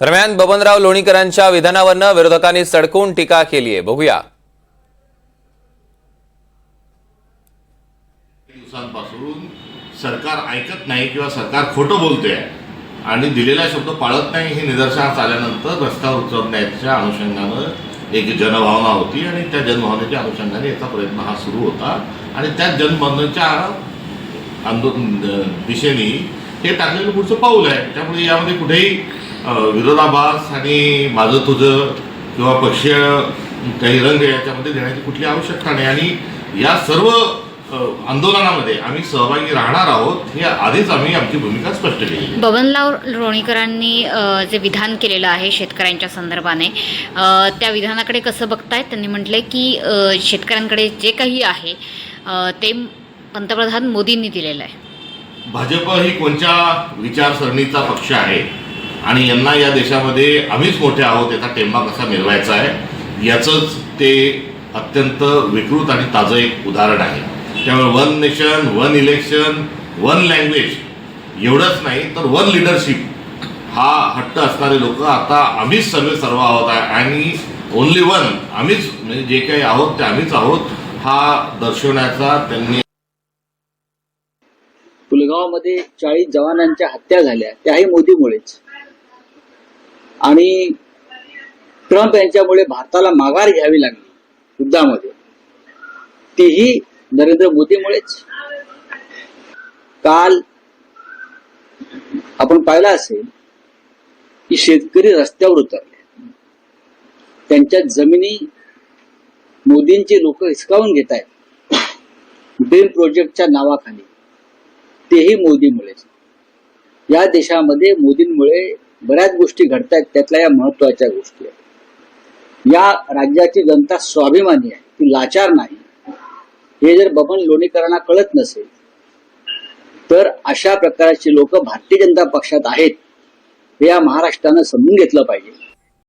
दरम्यान बबनराव लोणीकरांच्या विधानावरनं विरोधकांनी सडकून टीका केली आहे. बघूया. दिवसांपासून सरकार ऐकत नाही किंवा सरकार खोटं बोलते आणि दिलेला शब्द पाळत नाही हे निदर्शनास आल्यानंतर रस्त्यावर उतरण्याच्या अनुषंगानं एक जनभावना होती आणि त्या जनभावनेच्या अनुषंगाने याचा प्रयत्न हा सुरू होता आणि त्या जनभावनेच्या दिशेने हे टाकलेलं पुढचं पाऊल आहे. त्यामुळे यामध्ये कुठेही विरोधाभास आणि माझं तुझं किंवा पक्षीय काही रंग याच्यामध्ये देण्याची कुठली आवश्यकता नाही आणि या सर्व आंदोलनामध्ये आम्ही सहभागी राहणार आहोत हे आधीच आम्ही आमची भूमिका स्पष्ट केली. बबनराव लोणीकरांनी जे विधान केलेलं आहे शेतकऱ्यांच्या संदर्भाने त्या विधानाकडे कसं बघतायत? त्यांनी म्हटलंय की शेतकऱ्यांकडे जे काही आहे ते पंतप्रधान मोदींनी दिलेलं आहे. भाजप ही कोणत्या विचारसरणीचा पक्ष आहे आणि यांना या देशामध्ये आम्हीच मोठे आहोत याचा टेंबा कसा मिळवायचा आहे याचंच ते अत्यंत विकृत आणि ताजं एक उदाहरण आहे. त्यामुळे one nation, one election, one language एवढंच नाही तर वन लिडरशिप हा हट्ट असणारे लोक आता आम्हीच सर्व आहोत आणि ओनली वन आम्हीच म्हणजे जे काही आहोत ते आम्हीच आहोत हा दर्शवण्याचा त्यांनी. पुलगावमध्ये 40 जवानांच्या हत्या झाल्या त्याही मोदीमुळेच आणि ट्रम्प यांच्यामुळे भारताला माघार घ्यावी लागली युद्धामध्ये तीही नरेंद्र मोदीमुळेच. काल आपण पाहिलं असेल की शेतकरी रस्त्यावर उतरले, त्यांच्या जमिनी मोदींची लोक हिसकावून घेत आहेत ड्रीम प्रोजेक्टच्या नावाखाली, तेही मोदीमुळेच. या देशामध्ये मोदींमुळे बऱ्याच गोष्टी घडतायत, त्यातल्या या महत्वाच्या गोष्टी आहेत. या राज्याची जनता स्वाभिमानी आहे, ती लाचार नाही. हे जर बबन लोणीकरांना कळत नसेल तर अशा प्रकारची लोक भारतीय जनता पक्षात आहेत हे या महाराष्ट्रानं समजून घेतलं पाहिजे.